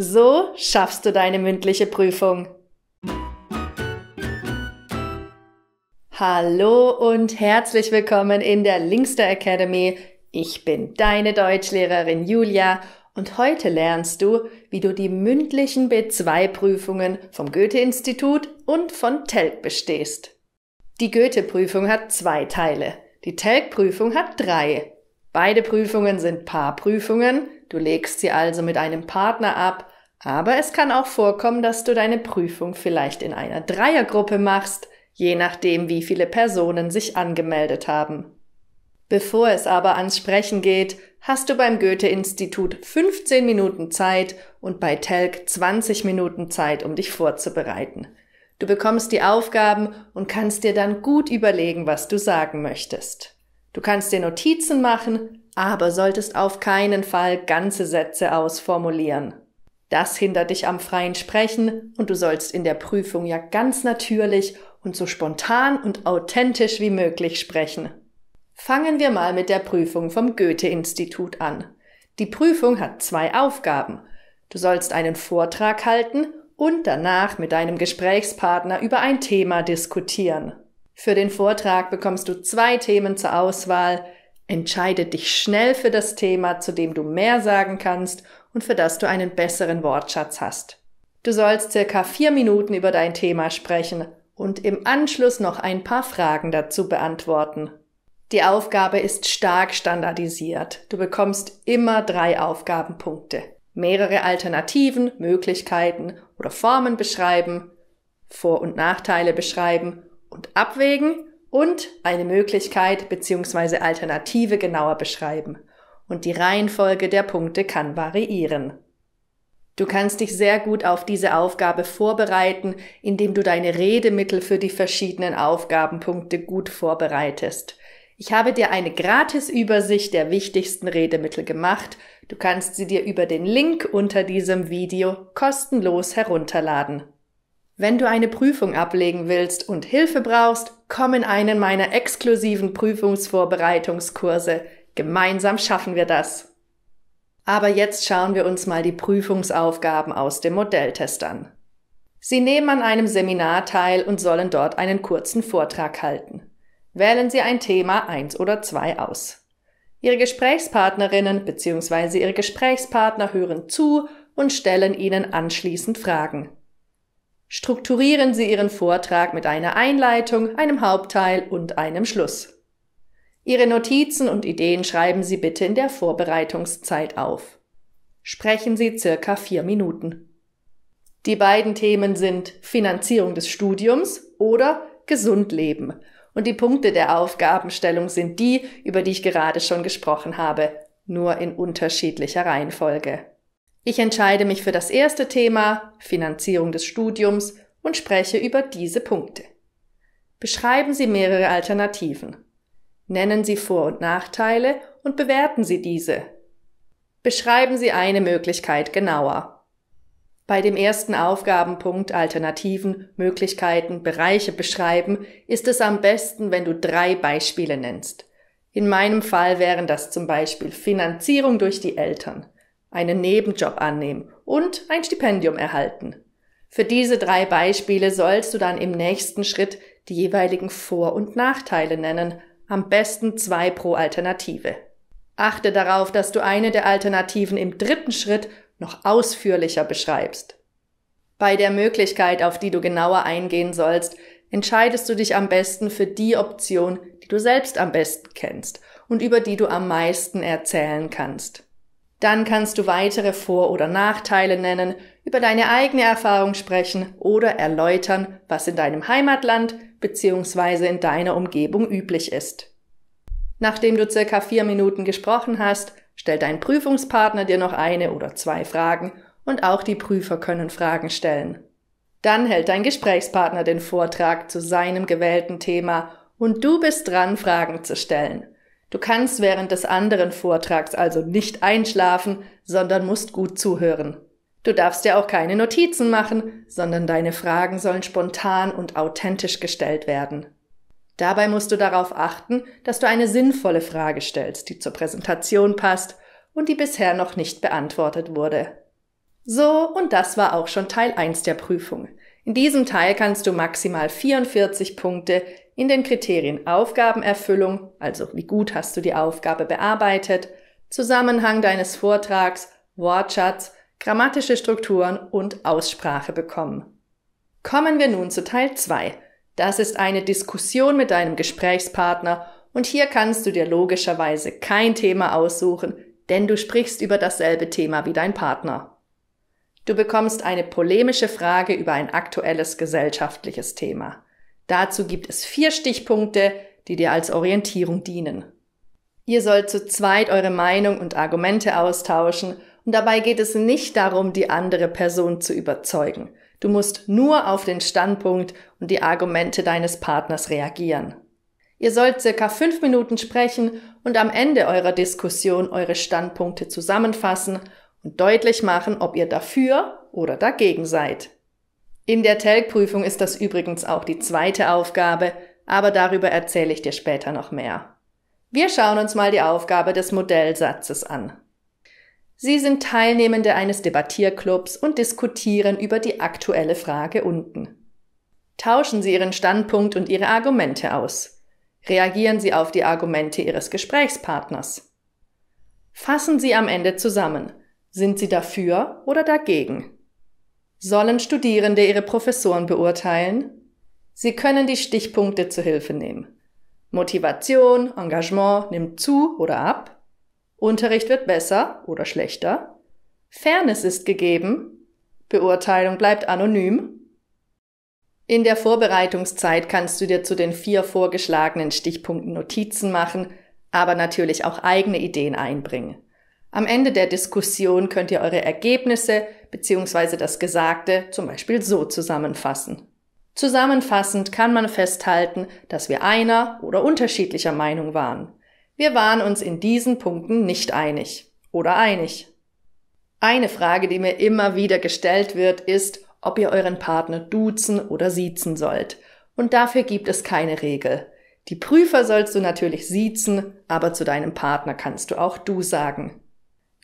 So schaffst du deine mündliche Prüfung. Hallo und herzlich willkommen in der Linkster Academy. Ich bin deine Deutschlehrerin Julia und heute lernst du, wie du die mündlichen B2-Prüfungen vom Goethe-Institut und von TELG bestehst. Die Goethe-Prüfung hat 2 Teile, die TELG-Prüfung hat 3. Beide Prüfungen sind Paarprüfungen, du legst sie also mit einem Partner ab, aber es kann auch vorkommen, dass du deine Prüfung vielleicht in einer Dreiergruppe machst, je nachdem, wie viele Personen sich angemeldet haben. Bevor es aber ans Sprechen geht, hast du beim Goethe-Institut 15 Minuten Zeit und bei TELG 20 Minuten Zeit, um dich vorzubereiten. Du bekommst die Aufgaben und kannst dir dann gut überlegen, was du sagen möchtest. Du kannst dir Notizen machen, aber solltest auf keinen Fall ganze Sätze ausformulieren. Das hindert dich am freien Sprechen und du sollst in der Prüfung ja ganz natürlich und so spontan und authentisch wie möglich sprechen. Fangen wir mal mit der Prüfung vom Goethe-Institut an. Die Prüfung hat 2 Aufgaben. Du sollst einen Vortrag halten und danach mit deinem Gesprächspartner über ein Thema diskutieren. Für den Vortrag bekommst du 2 Themen zur Auswahl. Entscheide dich schnell für das Thema, zu dem du mehr sagen kannst und für das du einen besseren Wortschatz hast. Du sollst circa 4 Minuten über dein Thema sprechen und im Anschluss noch ein paar Fragen dazu beantworten. Die Aufgabe ist stark standardisiert. Du bekommst immer 3 Aufgabenpunkte. Mehrere Alternativen, Möglichkeiten oder Formen beschreiben, Vor- und Nachteile beschreiben und abwägen und eine Möglichkeit bzw. Alternative genauer beschreiben. Und die Reihenfolge der Punkte kann variieren. Du kannst dich sehr gut auf diese Aufgabe vorbereiten, indem du deine Redemittel für die verschiedenen Aufgabenpunkte gut vorbereitest. Ich habe dir eine Gratis-Übersicht der wichtigsten Redemittel gemacht. Du kannst sie dir über den Link unter diesem Video kostenlos herunterladen. Wenn du eine Prüfung ablegen willst und Hilfe brauchst, komm in einen meiner exklusiven Prüfungsvorbereitungskurse. Gemeinsam schaffen wir das. Aber jetzt schauen wir uns mal die Prüfungsaufgaben aus dem Modelltest an. Sie nehmen an einem Seminar teil und sollen dort einen kurzen Vortrag halten. Wählen Sie ein Thema 1 oder 2 aus. Ihre Gesprächspartnerinnen bzw. Ihre Gesprächspartner hören zu und stellen Ihnen anschließend Fragen. Strukturieren Sie Ihren Vortrag mit einer Einleitung, einem Hauptteil und einem Schluss. Ihre Notizen und Ideen schreiben Sie bitte in der Vorbereitungszeit auf. Sprechen Sie circa 4 Minuten. Die beiden Themen sind Finanzierung des Studiums oder Gesund leben. Und die Punkte der Aufgabenstellung sind die, über die ich gerade schon gesprochen habe, nur in unterschiedlicher Reihenfolge. Ich entscheide mich für das erste Thema, Finanzierung des Studiums, und spreche über diese Punkte. Beschreiben Sie mehrere Alternativen. Nennen Sie Vor- und Nachteile und bewerten Sie diese. Beschreiben Sie eine Möglichkeit genauer. Bei dem ersten Aufgabenpunkt Alternativen, Möglichkeiten, Bereiche beschreiben, ist es am besten, wenn du 3 Beispiele nennst. In meinem Fall wären das zum Beispiel Finanzierung durch die Eltern, einen Nebenjob annehmen und ein Stipendium erhalten. Für diese 3 Beispiele sollst du dann im nächsten Schritt die jeweiligen Vor- und Nachteile nennen, am besten 2 pro Alternative. Achte darauf, dass du eine der Alternativen im 3. Schritt noch ausführlicher beschreibst. Bei der Möglichkeit, auf die du genauer eingehen sollst, entscheidest du dich am besten für die Option, die du selbst am besten kennst und über die du am meisten erzählen kannst. Dann kannst du weitere Vor- oder Nachteile nennen, über deine eigene Erfahrung sprechen oder erläutern, was in deinem Heimatland bzw. in deiner Umgebung üblich ist. Nachdem du circa 4 Minuten gesprochen hast, stellt dein Prüfungspartner dir noch 1 oder 2 Fragen und auch die Prüfer können Fragen stellen. Dann hält dein Gesprächspartner den Vortrag zu seinem gewählten Thema und du bist dran, Fragen zu stellen. Du kannst während des anderen Vortrags also nicht einschlafen, sondern musst gut zuhören. Du darfst dir auch keine Notizen machen, sondern deine Fragen sollen spontan und authentisch gestellt werden. Dabei musst du darauf achten, dass du eine sinnvolle Frage stellst, die zur Präsentation passt und die bisher noch nicht beantwortet wurde. So, und das war auch schon Teil 1 der Prüfung. In diesem Teil kannst du maximal 44 Punkte in den Kriterien Aufgabenerfüllung, also wie gut hast du die Aufgabe bearbeitet, Zusammenhang deines Vortrags, Wortschatz, grammatische Strukturen und Aussprache bekommen. Kommen wir nun zu Teil 2. Das ist eine Diskussion mit deinem Gesprächspartner und hier kannst du dir logischerweise kein Thema aussuchen, denn du sprichst über dasselbe Thema wie dein Partner. Du bekommst eine polemische Frage über ein aktuelles gesellschaftliches Thema. Dazu gibt es 4 Stichpunkte, die dir als Orientierung dienen. Ihr sollt zu zweit eure Meinung und Argumente austauschen und dabei geht es nicht darum, die andere Person zu überzeugen. Du musst nur auf den Standpunkt und die Argumente deines Partners reagieren. Ihr sollt circa 5 Minuten sprechen und am Ende eurer Diskussion eure Standpunkte zusammenfassen und deutlich machen, ob ihr dafür oder dagegen seid. In der TELG-Prüfung ist das übrigens auch die zweite Aufgabe, aber darüber erzähle ich dir später noch mehr. Wir schauen uns mal die Aufgabe des Modellsatzes an. Sie sind Teilnehmende eines Debattierclubs und diskutieren über die aktuelle Frage unten. Tauschen Sie Ihren Standpunkt und Ihre Argumente aus. Reagieren Sie auf die Argumente Ihres Gesprächspartners. Fassen Sie am Ende zusammen. Sind Sie dafür oder dagegen? Sollen Studierende ihre Professoren beurteilen? Sie können die Stichpunkte zur Hilfe nehmen. Motivation, Engagement nimmt zu oder ab. Unterricht wird besser oder schlechter. Fairness ist gegeben. Beurteilung bleibt anonym. In der Vorbereitungszeit kannst du dir zu den 4 vorgeschlagenen Stichpunkten Notizen machen, aber natürlich auch eigene Ideen einbringen. Am Ende der Diskussion könnt ihr eure Ergebnisse bzw. das Gesagte zum Beispiel so zusammenfassen. Zusammenfassend kann man festhalten, dass wir einer oder unterschiedlicher Meinung waren. Wir waren uns in diesen Punkten nicht einig oder einig. Eine Frage, die mir immer wieder gestellt wird, ist, ob ihr euren Partner duzen oder siezen sollt. Und dafür gibt es keine Regel. Die Prüfer sollst du natürlich siezen, aber zu deinem Partner kannst du auch du sagen.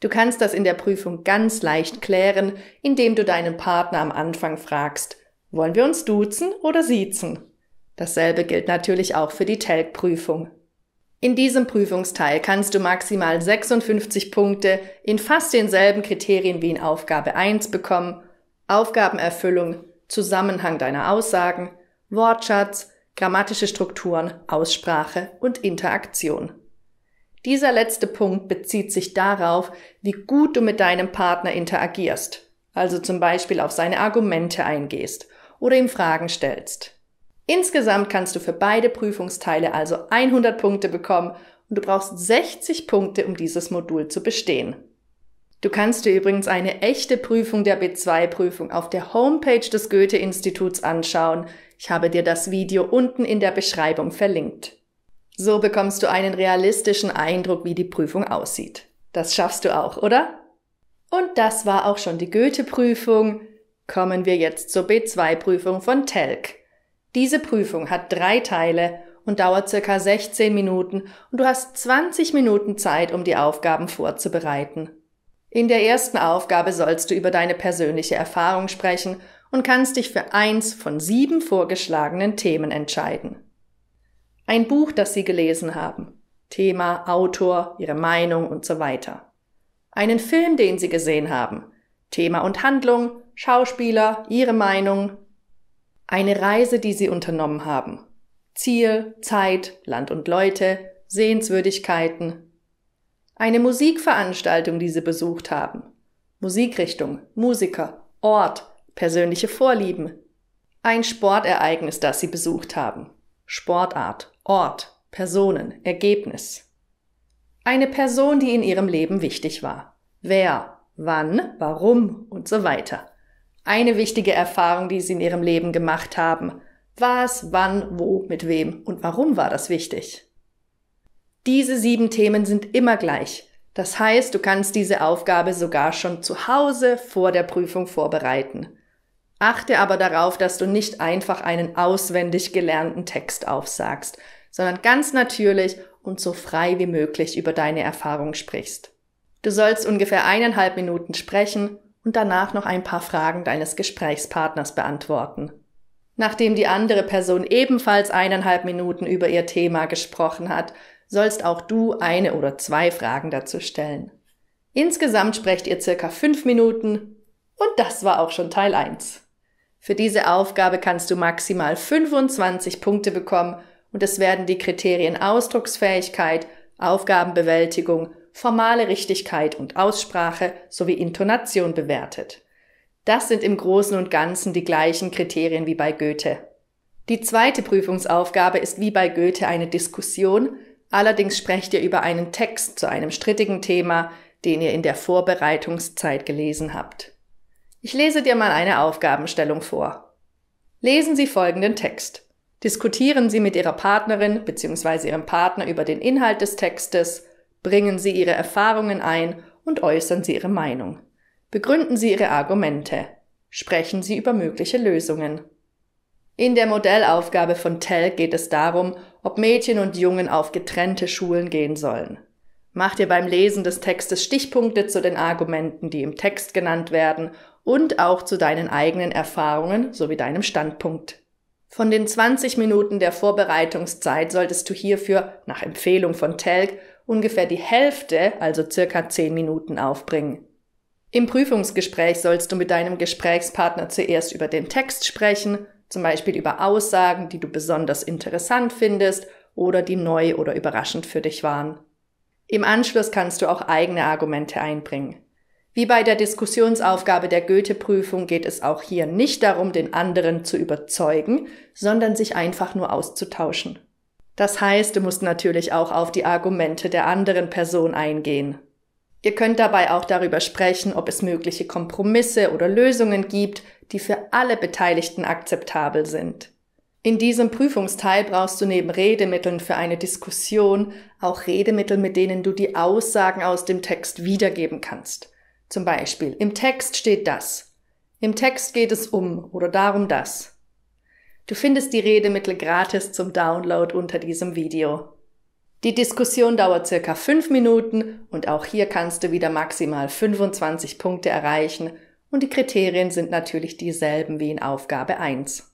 Du kannst das in der Prüfung ganz leicht klären, indem du deinen Partner am Anfang fragst, wollen wir uns duzen oder siezen? Dasselbe gilt natürlich auch für die TELG-Prüfung. In diesem Prüfungsteil kannst du maximal 56 Punkte in fast denselben Kriterien wie in Aufgabe 1 bekommen: Aufgabenerfüllung, Zusammenhang deiner Aussagen, Wortschatz, grammatische Strukturen, Aussprache und Interaktion. Dieser letzte Punkt bezieht sich darauf, wie gut du mit deinem Partner interagierst, also zum Beispiel auf seine Argumente eingehst oder ihm Fragen stellst. Insgesamt kannst du für beide Prüfungsteile also 100 Punkte bekommen und du brauchst 60 Punkte, um dieses Modul zu bestehen. Du kannst dir übrigens eine echte Prüfung der B2-Prüfung auf der Homepage des Goethe-Instituts anschauen. Ich habe dir das Video unten in der Beschreibung verlinkt. So bekommst du einen realistischen Eindruck, wie die Prüfung aussieht. Das schaffst du auch, oder? Und das war auch schon die Goethe-Prüfung. Kommen wir jetzt zur B2-Prüfung von TELG. Diese Prüfung hat 3 Teile und dauert ca. 16 Minuten und du hast 20 Minuten Zeit, um die Aufgaben vorzubereiten. In der ersten Aufgabe sollst du über deine persönliche Erfahrung sprechen und kannst dich für 1 von 7 vorgeschlagenen Themen entscheiden. Ein Buch, das Sie gelesen haben, Thema, Autor, Ihre Meinung und so weiter. Einen Film, den Sie gesehen haben, Thema und Handlung, Schauspieler, Ihre Meinung. Eine Reise, die Sie unternommen haben, Ziel, Zeit, Land und Leute, Sehenswürdigkeiten. Eine Musikveranstaltung, die Sie besucht haben, Musikrichtung, Musiker, Ort, persönliche Vorlieben. Ein Sportereignis, das Sie besucht haben, Sportart, Ort, Personen, Ergebnis. Eine Person, die in Ihrem Leben wichtig war. Wer, wann, warum und so weiter. Eine wichtige Erfahrung, die Sie in Ihrem Leben gemacht haben. Was, wann, wo, mit wem und warum war das wichtig? Diese 7 Themen sind immer gleich. Das heißt, du kannst diese Aufgabe sogar schon zu Hause vor der Prüfung vorbereiten. Achte aber darauf, dass du nicht einfach einen auswendig gelernten Text aufsagst, sondern ganz natürlich und so frei wie möglich über deine Erfahrung sprichst. Du sollst ungefähr 1,5 Minuten sprechen und danach noch ein paar Fragen deines Gesprächspartners beantworten. Nachdem die andere Person ebenfalls 1,5 Minuten über ihr Thema gesprochen hat, sollst auch du 1 oder 2 Fragen dazu stellen. Insgesamt sprecht ihr circa 5 Minuten und das war auch schon Teil 1. Für diese Aufgabe kannst du maximal 25 Punkte bekommen und es werden die Kriterien Ausdrucksfähigkeit, Aufgabenbewältigung, formale Richtigkeit und Aussprache sowie Intonation bewertet. Das sind im Großen und Ganzen die gleichen Kriterien wie bei Goethe. Die zweite Prüfungsaufgabe ist wie bei Goethe eine Diskussion, allerdings sprecht ihr über einen Text zu einem strittigen Thema, den ihr in der Vorbereitungszeit gelesen habt. Ich lese dir mal eine Aufgabenstellung vor. Lesen Sie folgenden Text. Diskutieren Sie mit Ihrer Partnerin bzw. Ihrem Partner über den Inhalt des Textes, bringen Sie Ihre Erfahrungen ein und äußern Sie Ihre Meinung. Begründen Sie Ihre Argumente. Sprechen Sie über mögliche Lösungen. In der Modellaufgabe von Telg geht es darum, ob Mädchen und Jungen auf getrennte Schulen gehen sollen. Mach dir beim Lesen des Textes Stichpunkte zu den Argumenten, die im Text genannt werden und auch zu deinen eigenen Erfahrungen sowie deinem Standpunkt. Von den 20 Minuten der Vorbereitungszeit solltest du hierfür, nach Empfehlung von Telg, ungefähr die Hälfte, also circa 10 Minuten aufbringen. Im Prüfungsgespräch sollst du mit deinem Gesprächspartner zuerst über den Text sprechen, zum Beispiel über Aussagen, die du besonders interessant findest oder die neu oder überraschend für dich waren. Im Anschluss kannst du auch eigene Argumente einbringen. Wie bei der Diskussionsaufgabe der Goethe-Prüfung geht es auch hier nicht darum, den anderen zu überzeugen, sondern sich einfach nur auszutauschen. Das heißt, du musst natürlich auch auf die Argumente der anderen Person eingehen. Ihr könnt dabei auch darüber sprechen, ob es mögliche Kompromisse oder Lösungen gibt, die für alle Beteiligten akzeptabel sind. In diesem Prüfungsteil brauchst du neben Redemitteln für eine Diskussion auch Redemittel, mit denen du die Aussagen aus dem Text wiedergeben kannst. Zum Beispiel, im Text steht das. Im Text geht es um oder darum das. Du findest die Redemittel gratis zum Download unter diesem Video. Die Diskussion dauert circa 5 Minuten und auch hier kannst du wieder maximal 25 Punkte erreichen und die Kriterien sind natürlich dieselben wie in Aufgabe 1.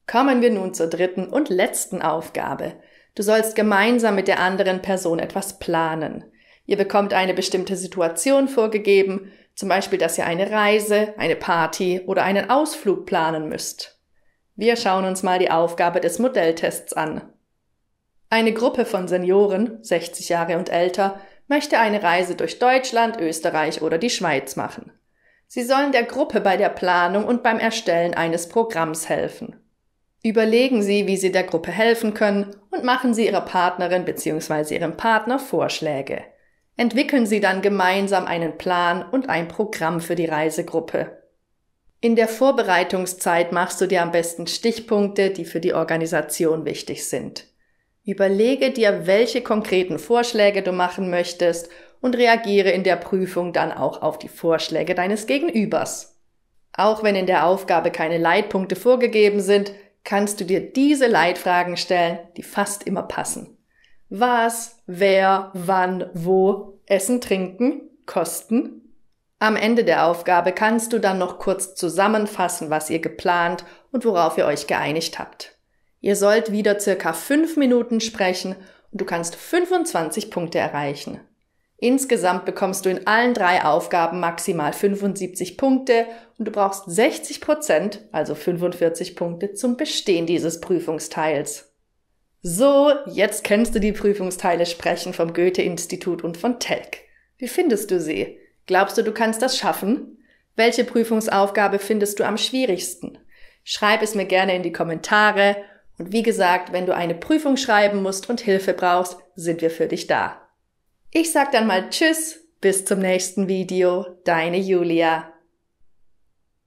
Kommen wir nun zur dritten und letzten Aufgabe. Du sollst gemeinsam mit der anderen Person etwas planen. Ihr bekommt eine bestimmte Situation vorgegeben, zum Beispiel, dass ihr eine Reise, eine Party oder einen Ausflug planen müsst. Wir schauen uns mal die Aufgabe des Modelltests an. Eine Gruppe von Senioren, 60 Jahre und älter, möchte eine Reise durch Deutschland, Österreich oder die Schweiz machen. Sie sollen der Gruppe bei der Planung und beim Erstellen eines Programms helfen. Überlegen Sie, wie Sie der Gruppe helfen können und machen Sie Ihrer Partnerin bzw. Ihrem Partner Vorschläge. Entwickeln Sie dann gemeinsam einen Plan und ein Programm für die Reisegruppe. In der Vorbereitungszeit machst du dir am besten Stichpunkte, die für die Organisation wichtig sind. Überlege dir, welche konkreten Vorschläge du machen möchtest und reagiere in der Prüfung dann auch auf die Vorschläge deines Gegenübers. Auch wenn in der Aufgabe keine Leitpunkte vorgegeben sind, kannst du dir diese Leitfragen stellen, die fast immer passen. Was, wer, wann, wo, Essen, Trinken, Kosten? Am Ende der Aufgabe kannst du dann noch kurz zusammenfassen, was ihr geplant und worauf ihr euch geeinigt habt. Ihr sollt wieder circa 5 Minuten sprechen und du kannst 25 Punkte erreichen. Insgesamt bekommst du in allen 3 Aufgaben maximal 75 Punkte und du brauchst 60%, also 45 Punkte, zum Bestehen dieses Prüfungsteils. So, jetzt kennst du die Prüfungsteile Sprechen vom Goethe-Institut und von Telg. Wie findest du sie? Glaubst du, du kannst das schaffen? Welche Prüfungsaufgabe findest du am schwierigsten? Schreib es mir gerne in die Kommentare. Und wie gesagt, wenn du eine Prüfung schreiben musst und Hilfe brauchst, sind wir für dich da. Ich sag dann mal Tschüss, bis zum nächsten Video, deine Julia.